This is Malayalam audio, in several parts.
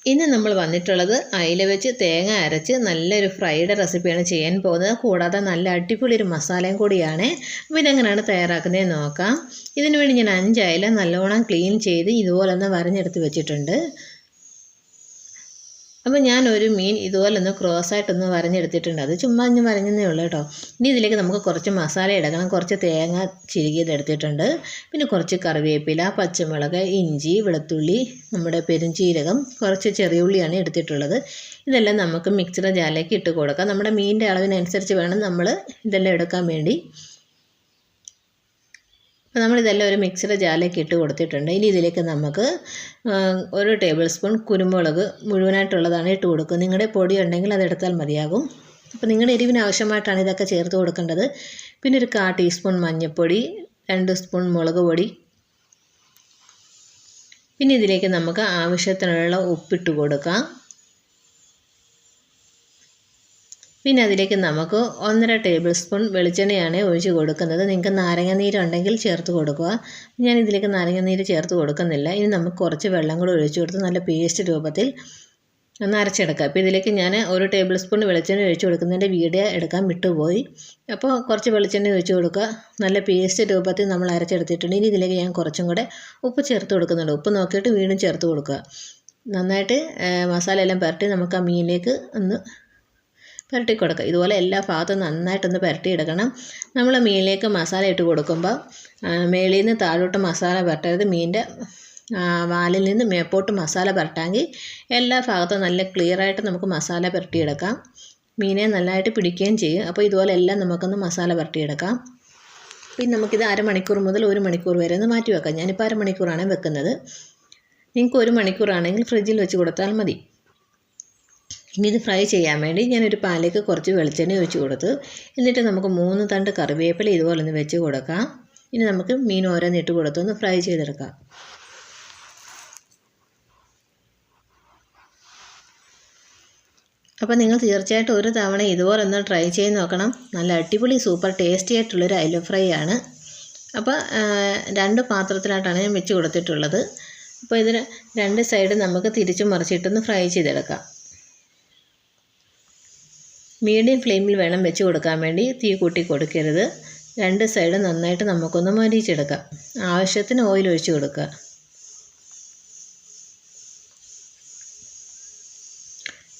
ഇന്ന് നമ്മൾ വന്നിട്ടുള്ളത് അയില വെച്ച് തേങ്ങ അരച്ച് നല്ലൊരു ഫ്രൈഡ് റെസിപ്പിയാണ് ചെയ്യാൻ പോകുന്നത്. കൂടാതെ നല്ല അടിപൊളി ഒരു മസാലയും കൂടിയാണ്. അപ്പോൾ ഇതെങ്ങനെയാണ് തയ്യാറാക്കുന്നതെന്ന് നോക്കാം. ഇതിനു വേണ്ടി ഞാൻ 5 അയില നല്ലോണം ക്ലീൻ ചെയ്ത് ഇതുപോലെ ഒന്ന് വരഞ്ഞെടുത്ത് വെച്ചിട്ടുണ്ട്. അപ്പോൾ ഞാനൊരു മീൻ ഇതുപോലെ ഒന്ന് ക്രോസായിട്ടൊന്ന് വരഞ്ഞെടുത്തിട്ടുണ്ട്. അത് ചുമ്മാ ഒന്ന് വരഞ്ഞതേ ഉള്ളൂ കേട്ടോ. ഇനി ഇതിലേക്ക് നമുക്ക് കുറച്ച് മസാല എടുക്കണം. കുറച്ച് തേങ്ങ ചിരുകിയതെടുത്തിട്ടുണ്ട്. പിന്നെ കുറച്ച് കറിവേപ്പില, പച്ചമുളക്, ഇഞ്ചി, വെളുത്തുള്ളി, നമ്മുടെ പെരുംജീരകം, കുറച്ച് ചെറിയ ഉള്ളിയാണ് എടുത്തിട്ടുള്ളത്. ഇതെല്ലാം നമുക്ക് മിക്സിയുടെ ജാറിലേക്ക് ഇട്ട് കൊടുക്കാം. നമ്മുടെ മീനിൻ്റെ അളവിനനുസരിച്ച് വേണം നമ്മൾ ഇതെല്ലാം എടുക്കാൻ വേണ്ടി. അപ്പോൾ നമ്മളിതെല്ലാം ഒരു മിക്സിയുടെ ജാറിലേക്ക് ഇട്ട് കൊടുത്തിട്ടുണ്ട്. ഇനി ഇതിലേക്ക് നമുക്ക് 1 ടേബിൾ സ്പൂൺ കുരുമുളക് മുഴുവനായിട്ടുള്ളതാണ് ഇട്ട് കൊടുക്കുക. നിങ്ങളുടെ പൊടി ഉണ്ടെങ്കിൽ അതെടുത്താൽ മതിയാകും. അപ്പോൾ നിങ്ങളുടെ എരിവിന് ആവശ്യമായിട്ടാണ് ഇതൊക്കെ ചേർത്ത് കൊടുക്കേണ്ടത്. പിന്നെ ഒരു 1/4 ടീസ്പൂൺ മഞ്ഞൾപ്പൊടി, 2 സ്പൂൺ മുളക് പൊടി. പിന്നെ ഇതിലേക്ക് നമുക്ക് ആവശ്യത്തിനുള്ള ഉപ്പിട്ട് കൊടുക്കാം. പിന്നെ അതിലേക്ക് നമുക്ക് 1.5 ടേബിൾ സ്പൂൺ വെളിച്ചെണ്ണയാണ് ഒഴിച്ച് കൊടുക്കുന്നത്. നിങ്ങൾക്ക് നാരങ്ങാനീരുണ്ടെങ്കിൽ ചേർത്ത് കൊടുക്കുക. ഞാൻ ഇതിലേക്ക് നാരങ്ങാനീര് ചേർത്ത് കൊടുക്കുന്നില്ല. ഇനി നമുക്ക് കുറച്ച് വെള്ളം കൂടി ഒഴിച്ച് കൊടുത്ത് നല്ല പേസ്റ്റ് രൂപത്തിൽ ഒന്ന് അരച്ചെടുക്കാം. അപ്പോൾ ഇതിലേക്ക് ഞാൻ 1 ടേബിൾ സ്പൂൺ വെളിച്ചെണ്ണ ഒഴിച്ച് കൊടുക്കുന്നതിൻ്റെ വീഡിയോ എടുക്കാൻ വിട്ടുപോയി. അപ്പോൾ കുറച്ച് വെളിച്ചെണ്ണ ഒഴിച്ച് കൊടുക്കുക. നല്ല പേസ്റ്റ് രൂപത്തിൽ നമ്മൾ അരച്ചെടുത്തിട്ടുണ്ട്. ഇനി ഇതിലേക്ക് ഞാൻ കുറച്ചും കൂടെ ഉപ്പ് ചേർത്ത് കൊടുക്കുന്നുണ്ട്. ഉപ്പ് നോക്കിയിട്ട് വീണ്ടും ചേർത്ത് കൊടുക്കുക. നന്നായിട്ട് മസാല എല്ലാം പുരട്ടി നമുക്ക് ആ മീനിലേക്ക് ഒന്ന് പുരട്ടി കൊടുക്കുക. ഇതുപോലെ എല്ലാ ഭാഗത്തും നന്നായിട്ടൊന്ന് പുരട്ടിയെടുക്കണം. നമ്മൾ മീനിലേക്ക് മസാല ഇട്ട് കൊടുക്കുമ്പോൾ മേളിൽ നിന്ന് താഴോട്ട് മസാല പുരട്ടരുത്. മീനിൻ്റെ വാലിൽ നിന്ന് മേപ്പോട്ട് മസാല പുരട്ടാമെങ്കിൽ എല്ലാ ഭാഗത്തും നല്ല ക്ലിയറായിട്ട് നമുക്ക് മസാല പുരട്ടിയെടുക്കാം. മീനെ നല്ലതായിട്ട് പിടിക്കുകയും ചെയ്യും. അപ്പോൾ ഇതുപോലെ എല്ലാം നമുക്കൊന്ന് മസാല പുരട്ടിയെടുക്കാം. പിന്നെ നമുക്കിത് 1/2 മണിക്കൂർ മുതൽ 1 മണിക്കൂർ വരെ ഒന്ന് മാറ്റി വെക്കാം. ഞാനിപ്പോൾ 1/2 മണിക്കൂറാണ് വെക്കുന്നത്. നിങ്ങൾക്ക് 1 മണിക്കൂറാണെങ്കിൽ ഫ്രിഡ്ജിൽ വെച്ച് കൊടുത്താൽ മതി. ഇനി ഇത് ഫ്രൈ ചെയ്യാൻ വേണ്ടി ഞാനൊരു പാനിലേക്ക് കുറച്ച് വെളിച്ചെണ്ണ ഒഴിച്ച് കൊടുത്തു. എന്നിട്ട് നമുക്ക് 3 തണ്ട് കറിവേപ്പില ഇതുപോലെ ഒന്ന് വെച്ച് കൊടുക്കാം. ഇനി നമുക്ക് മീൻ ഓരോന്നിട്ട് കൊടുത്തൊന്ന് ഫ്രൈ ചെയ്തെടുക്കാം. അപ്പോൾ നിങ്ങൾ തീർച്ചയായിട്ടും ഒരു തവണ ഇതുപോലെ ഒന്ന് ട്രൈ ചെയ്ത് നോക്കണം. നല്ല അടിപൊളി സൂപ്പർ ടേസ്റ്റി ആയിട്ടുള്ളൊരു അയില ഫ്രൈ ആണ്. അപ്പോൾ 2 പാത്രത്തിലായിട്ടാണ് ഞാൻ വെച്ച് കൊടുത്തിട്ടുള്ളത്. അപ്പോൾ ഇതിന് 2 സൈഡ് നമുക്ക് തിരിച്ചും മറിച്ചിട്ടൊന്ന് ഫ്രൈ ചെയ്തെടുക്കാം. മീഡിയം ഫ്ലെയിമിൽ വേണം വെച്ച് കൊടുക്കാൻ വേണ്ടി. തീ കൂട്ടി കൊടുക്കരുത്. 2 സൈഡ് നന്നായിട്ട് നമുക്കൊന്ന് മൊരിച്ചെടുക്കാം. ആവശ്യത്തിന് ഓയിൽ ഒഴിച്ച് കൊടുക്കുക.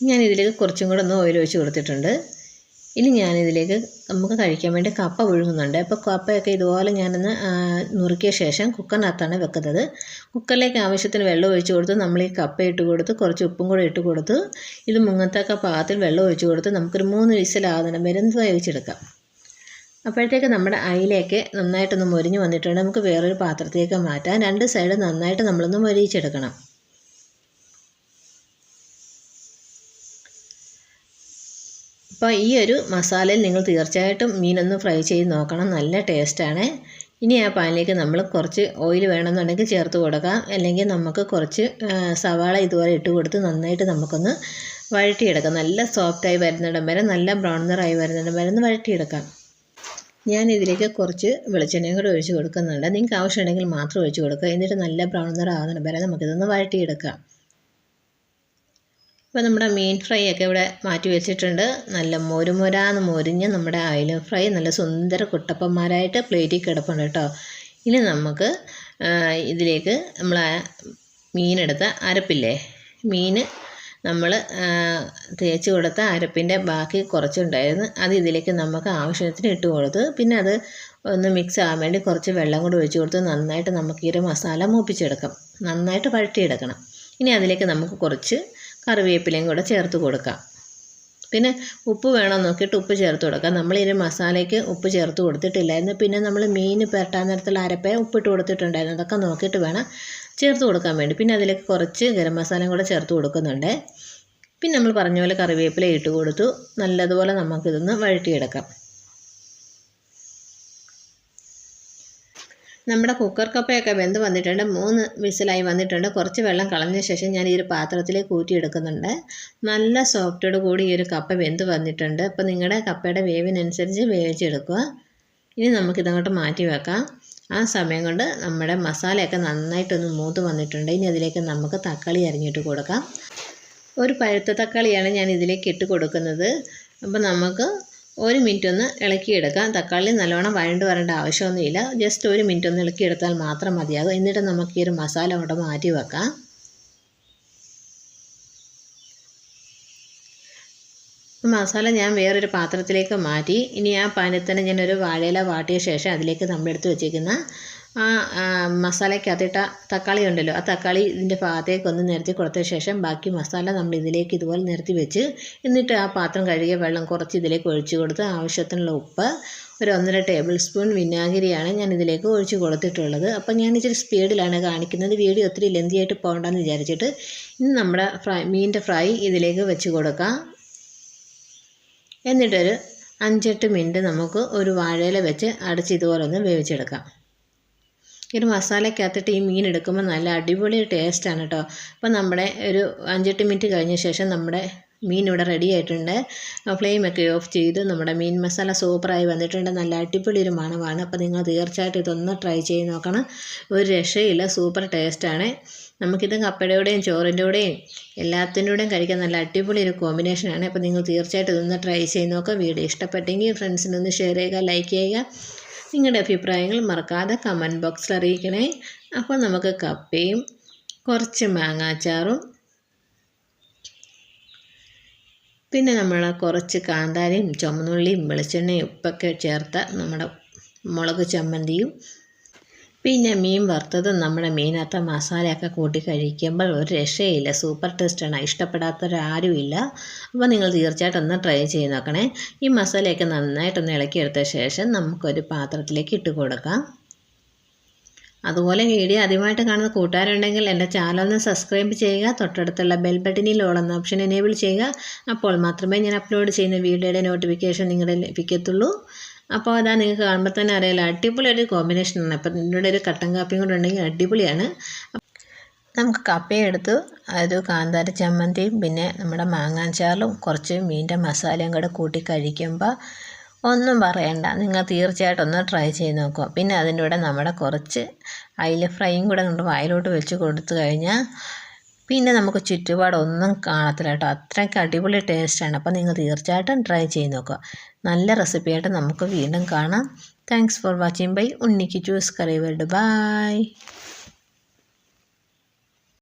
ഞാൻ ഇതിലേക്ക് കുറച്ചും കൂടെ ഒന്ന് ഓയിൽ ഒഴിച്ച് കൊടുത്തിട്ടുണ്ട്. ഇനി ഞാനിതിലേക്ക് നമുക്ക് കഴിക്കാൻ വേണ്ടി കപ്പ പുഴുങ്ങുന്നുണ്ട്. അപ്പോൾ കപ്പയൊക്കെ ഇതുപോലെ ഞാനൊന്ന് നുറുക്കിയ ശേഷം കുക്കറിനകത്താണ് വെക്കുന്നത്. കുക്കറിലേക്ക് ആവശ്യത്തിന് വെള്ളം ഒഴിച്ച് കൊടുത്ത് നമ്മൾ ഈ കപ്പ ഇട്ട് കൊടുത്ത് കുറച്ച് ഉപ്പും കൂടെ ഇട്ട് കൊടുത്ത് ഇത് മുങ്ങത്തക്ക പാകത്തിൽ വെള്ളം ഒഴിച്ച് കൊടുത്ത് നമുക്കൊരു 3 വിസിലാകുന്ന വരെ വേവിച്ചെടുക്കാം. അപ്പോഴത്തേക്ക് നമ്മുടെ അയിലേക്ക് നന്നായിട്ടൊന്ന് മൊരിഞ്ഞ് വന്നിട്ടുണ്ട്. നമുക്ക് വേറൊരു പാത്രത്തിലേക്ക് മാറ്റാം. 2 സൈഡ് നന്നായിട്ട് നമ്മളൊന്ന് മൊരിയിച്ചെടുക്കണം. അപ്പോൾ ഈ ഒരു മസാലയിൽ നിങ്ങൾ തീർച്ചയായിട്ടും മീനൊന്ന് ഫ്രൈ ചെയ്ത് നോക്കണം. നല്ല ടേസ്റ്റാണ്. ഇനി ആ പാനിലേക്ക് നമ്മൾ കുറച്ച് ഓയിൽ വേണമെന്നുണ്ടെങ്കിൽ ചേർത്ത് കൊടുക്കാം. അല്ലെങ്കിൽ നമുക്ക് കുറച്ച് സവാള ഇതുപോലെ ഇട്ട് കൊടുത്ത് നന്നായിട്ട് നമുക്കൊന്ന് വഴറ്റിയെടുക്കാം. നല്ല സോഫ്റ്റായി വരുന്നിടം വരെ, നല്ല ബ്രൗൺ നിറായി വരുന്നിടം വരെ ഒന്ന് വഴറ്റിയെടുക്കാം. ഞാൻ ഇതിലേക്ക് കുറച്ച് വെളിച്ചെണ്ണയും കൂടെ ഒഴിച്ച് കൊടുക്കുന്നുണ്ട്. നിങ്ങൾക്ക് ആവശ്യമുണ്ടെങ്കിൽ മാത്രം ഒഴിച്ച് കൊടുക്കുക. എന്നിട്ട് നല്ല ബ്രൗൺ നിറാകുന്നിടം വരെ നമുക്കിതൊന്ന് വഴറ്റിയെടുക്കാം. അപ്പോൾ നമ്മുടെ മീൻ ഫ്രൈ ഒക്കെ ഇവിടെ മാറ്റി വെച്ചിട്ടുണ്ട്. നല്ല മൊരുമൊരാന്ന് മൊരിഞ്ഞ് നമ്മുടെ അയില ഫ്രൈ നല്ല സുന്ദര കുട്ടപ്പന്മാരായിട്ട് പ്ലേറ്റിൽ കിടപ്പുണ്ട് കേട്ടോ. ഇനി നമുക്ക് ഇതിലേക്ക് നമ്മൾ മീനെടുത്ത അരപ്പില്ലേ, മീൻ നമ്മൾ തേച്ച് കൊടുത്ത അരപ്പിൻ്റെ ബാക്കി കുറച്ചുണ്ടായിരുന്നു. അത് ഇതിലേക്ക് നമുക്ക് ആവശ്യത്തിന് ഇട്ട് കൊടുത്ത് പിന്നെ അത് ഒന്ന് മിക്സ് ആകാൻ വേണ്ടി കുറച്ച് വെള്ളം കൂടി ഒഴിച്ച് കൊടുത്ത് നന്നായിട്ട് നമുക്ക് ഈ ഒരു മസാല മൂപ്പിച്ചെടുക്കാം. നന്നായിട്ട് വഴറ്റിയെടുക്കണം. ഇനി അതിലേക്ക് നമുക്ക് കുറച്ച് കറിവേപ്പിലയും കൂടെ ചേർത്ത് കൊടുക്കാം. പിന്നെ ഉപ്പ് വേണം നോക്കിയിട്ട് ഉപ്പ് ചേർത്ത് കൊടുക്കാം. നമ്മൾ ഈ മസാലയ്ക്ക് ഉപ്പ് ചേർത്ത് കൊടുത്തിട്ടില്ലായിരുന്നു. പിന്നെ നമ്മൾ മീൻ പുരട്ടാൻ നേരത്തുള്ള അരപ്പേ ഉപ്പിട്ട് കൊടുത്തിട്ടുണ്ടായിരുന്നു. അതൊക്കെ നോക്കിയിട്ട് വേണം ചേർത്ത് കൊടുക്കാൻ വേണ്ടി. പിന്നെ അതിലേക്ക് കുറച്ച് ഗരം മസാലയും കൂടെ ചേർത്ത് കൊടുക്കുന്നുണ്ട്. പിന്നെ നമ്മൾ പറഞ്ഞ പോലെ കറിവേപ്പില ഇട്ട് കൊടുത്തു. നല്ലതുപോലെ നമുക്കിതൊന്ന് വഴറ്റിയെടുക്കാം. നമ്മുടെ കുക്കർ കപ്പയൊക്കെ വെന്ത് വന്നിട്ടുണ്ട്. 3 വിസിലായി വന്നിട്ടുണ്ട്. കുറച്ച് വെള്ളം കളഞ്ഞ ശേഷം ഞാൻ ഈ ഒരു പാത്രത്തിലേക്ക് ഊറ്റിയെടുക്കുന്നുണ്ട്. നല്ല സോഫ്റ്റോട് കൂടി ഈ ഒരു കപ്പ വെന്ത് വന്നിട്ടുണ്ട്. അപ്പോൾ നിങ്ങളുടെ കപ്പയുടെ വേവിനനുസരിച്ച് വേവിച്ചെടുക്കുക. ഇനി നമുക്കിതങ്ങോട്ട് മാറ്റി വെക്കാം. ആ സമയം കൊണ്ട് നമ്മുടെ മസാലയൊക്കെ നന്നായിട്ടൊന്ന് മൂത്ത് വന്നിട്ടുണ്ട്. ഇനി അതിലേക്ക് നമുക്ക് തക്കാളി അരിഞ്ഞിട്ട് കൊടുക്കാം. ഒരു പഴുത്ത തക്കാളിയാണ് ഞാൻ ഇതിലേക്ക് ഇട്ട് കൊടുക്കുന്നത്. അപ്പോൾ നമുക്ക് 1 മിനിറ്റ് ഒന്ന് ഇളക്കിയെടുക്കാം. തക്കാളി നല്ലോണം വരേണ്ട ആവശ്യമൊന്നുമില്ല. ജസ്റ്റ് 1 മിനിറ്റ് ഒന്ന് ഇളക്കിയെടുത്താൽ മാത്രം മതിയാകും. എന്നിട്ട് നമുക്ക് ഈ ഒരു മസാല അങ്ങോട്ട് മാറ്റി വെക്കാം. മസാല ഞാൻ വേറൊരു പാത്രത്തിലേക്ക് മാറ്റി. ഇനി ആ പാനിൽ തന്നെ ഞാനൊരു വാഴയില വാട്ടിയ ശേഷം അതിലേക്ക് നമ്മളെടുത്ത് വെച്ചിരിക്കുന്ന മസാലയ്ക്കകത്തിട്ട തക്കാളി ഉണ്ടല്ലോ, ആ തക്കാളി ഇതിൻ്റെ ഭാഗത്തേക്ക് ഒന്ന് നിരത്തി കൊടുത്ത ശേഷം ബാക്കി മസാല നമ്മൾ ഇതിലേക്ക് ഇതുപോലെ നിരത്തി വെച്ച്, എന്നിട്ട് ആ പാത്രം കഴുകിയ വെള്ളം കുറച്ച് ഇതിലേക്ക് ഒഴിച്ച് കൊടുത്ത് ആവശ്യത്തിനുള്ള ഉപ്പ്, ഒരു 1.5 ടേബിൾ സ്പൂൺ വിനാഗിരിയാണ് ഞാൻ ഇതിലേക്ക് ഒഴിച്ച് കൊടുത്തിട്ടുള്ളത്. അപ്പം ഞാൻ ഇച്ചിരി സ്പീഡിലാണ് കാണിക്കുന്നത്, വീഡിയോ ഒത്തിരി ലെന്തിയായിട്ട് പോകണ്ടെന്ന് വിചാരിച്ചിട്ട്. ഇനി നമ്മുടെ മീനിൻ്റെ ഫ്രൈ ഇതിലേക്ക് വെച്ച് കൊടുക്കാം. എന്നിട്ടൊരു 5-8 മിനിറ്റ് നമുക്ക് ഒരു വാഴയില വെച്ച് അടച്ച് ഇതുപോലെ ഒന്ന് വേവിച്ചെടുക്കാം. ഒരു മസാലയ്ക്കകത്തിട്ട് ഈ മീൻ എടുക്കുമ്പോൾ നല്ല അടിപൊളി ടേസ്റ്റാണ് കേട്ടോ. അപ്പോൾ നമ്മുടെ ഒരു 5-8 മിനിറ്റ് കഴിഞ്ഞ ശേഷം നമ്മുടെ മീൻ ഇവിടെ റെഡി ആയിട്ടുണ്ട്. ഫ്ലെയിമൊക്കെ ഓഫ് ചെയ്ത് നമ്മുടെ മീൻ മസാല സൂപ്പറായി വന്നിട്ടുണ്ട്. നല്ല അടിപൊളി ഒരു മണമാണ്. അപ്പോൾ നിങ്ങൾ തീർച്ചയായിട്ടും ഇതൊന്ന് ട്രൈ ചെയ്ത് നോക്കണം. ഒരു രക്ഷയില്ല, സൂപ്പർ ടേസ്റ്റാണ്. നമുക്കിത് കപ്പയുടെയും ചോറിൻ്റെ കൂടെയും എല്ലാത്തിൻ്റെയും കഴിക്കാൻ നല്ല അടിപൊളി ഒരു കോമ്പിനേഷനാണ്. അപ്പോൾ നിങ്ങൾ തീർച്ചയായിട്ടും ഇതൊന്ന് ട്രൈ ചെയ്ത് നോക്കുക. വീഡിയോ ഇഷ്ടപ്പെട്ടെങ്കിൽ ഫ്രണ്ട്സിനൊന്ന് ഷെയർ ചെയ്യുക, ലൈക്ക് ചെയ്യുക. നിങ്ങളുടെ അഭിപ്രായങ്ങൾ മറക്കാതെ കമൻറ്റ് ബോക്സിൽ അറിയിക്കണേ. അപ്പോൾ നമുക്ക് കപ്പയും കുറച്ച് മാങ്ങാച്ചാറും പിന്നെ നമ്മൾ കുറച്ച് കാന്താരിയും ചുമന്നുള്ളിയും വെളിച്ചെണ്ണയും ഉപ്പൊക്കെ ചേർത്ത നമ്മുടെ മുളക് ചമ്മന്തിയും പിന്നെ മീൻ വറുത്തതും നമ്മുടെ മീനകത്ത മസാലയൊക്കെ കൂട്ടി കഴിക്കുമ്പോൾ ഒരു രക്ഷയില്ല, സൂപ്പർ ടേസ്റ്റാണ്. ഇഷ്ടപ്പെടാത്തവരാരുമില്ല. അപ്പോൾ നിങ്ങൾ തീർച്ചയായിട്ടും ഒന്ന് ട്രൈ ചെയ്ത് നോക്കണേ. ഈ മസാലയൊക്കെ നന്നായിട്ടൊന്ന് ഇളക്കിയെടുത്ത ശേഷം നമുക്കൊരു പാത്രത്തിലേക്ക് ഇട്ട് കൊടുക്കാം. അതുപോലെ വീഡിയോ ആദ്യമായിട്ട് കാണുന്ന കൂട്ടുകാരുണ്ടെങ്കിൽ എൻ്റെ ചാനലൊന്ന് സബ്സ്ക്രൈബ് ചെയ്യുക. തൊട്ടടുത്തുള്ള ബെൽ ബട്ടണിൽ ഓൾ എന്ന ഓപ്ഷൻ എനേബിൾ ചെയ്യുക. അപ്പോൾ മാത്രമേ ഞാൻ അപ്ലോഡ് ചെയ്യുന്ന വീഡിയോയുടെ നോട്ടിഫിക്കേഷൻ നിങ്ങളുടെ ലഭിക്കത്തുള്ളൂ. അപ്പോൾ അതാ നിങ്ങൾക്ക് കാണുമ്പോൾ തന്നെ അറിയാലോ, അടിപൊളി ഒരു കോമ്പിനേഷനാണ്. അപ്പം നിങ്ങളുടെ ഒരു കട്ടൻ കാപ്പിയും കൂടെ ഉണ്ടെങ്കിൽ അടിപൊളിയാണ്. നമുക്ക് കപ്പയെടുത്ത് ഒരു കാന്താരി ചമ്മന്തിയും പിന്നെ നമ്മുടെ മാങ്ങാച്ചാറും കുറച്ച് മീൻ്റെ മസാലയും കൂടെ കൂട്ടി കഴിക്കുമ്പോൾ ഒന്നും പറയണ്ട, നിങ്ങൾ തീർച്ചയായിട്ടും ഒന്ന് ട്രൈ ചെയ്ത് നോക്കുക. പിന്നെ അതിൻ്റെ കൂടെ നമ്മുടെ കുറച്ച് അയില ഫ്രൈയും കൂടെ കൊണ്ട് വായിലോട്ട് വെച്ച് കൊടുത്തു കഴിഞ്ഞാൽ പിന്നെ നമുക്ക് ചുറ്റുപാടൊന്നും കാണത്തില്ല കേട്ടോ. അത്രയ്ക്ക് അടിപൊളി ടേസ്റ്റാണ്. അപ്പോൾ നിങ്ങൾ തീർച്ചയായിട്ടും ട്രൈ ചെയ്ത് നോക്കുക. നല്ല റെസിപ്പിയായിട്ട് നമുക്ക് വീണ്ടും കാണാം. താങ്ക്സ് ഫോർ വാച്ചിങ് ബൈ ഉണ്ണിക്ക് ചൂസ് കറി വേൾഡ്. ബൈ.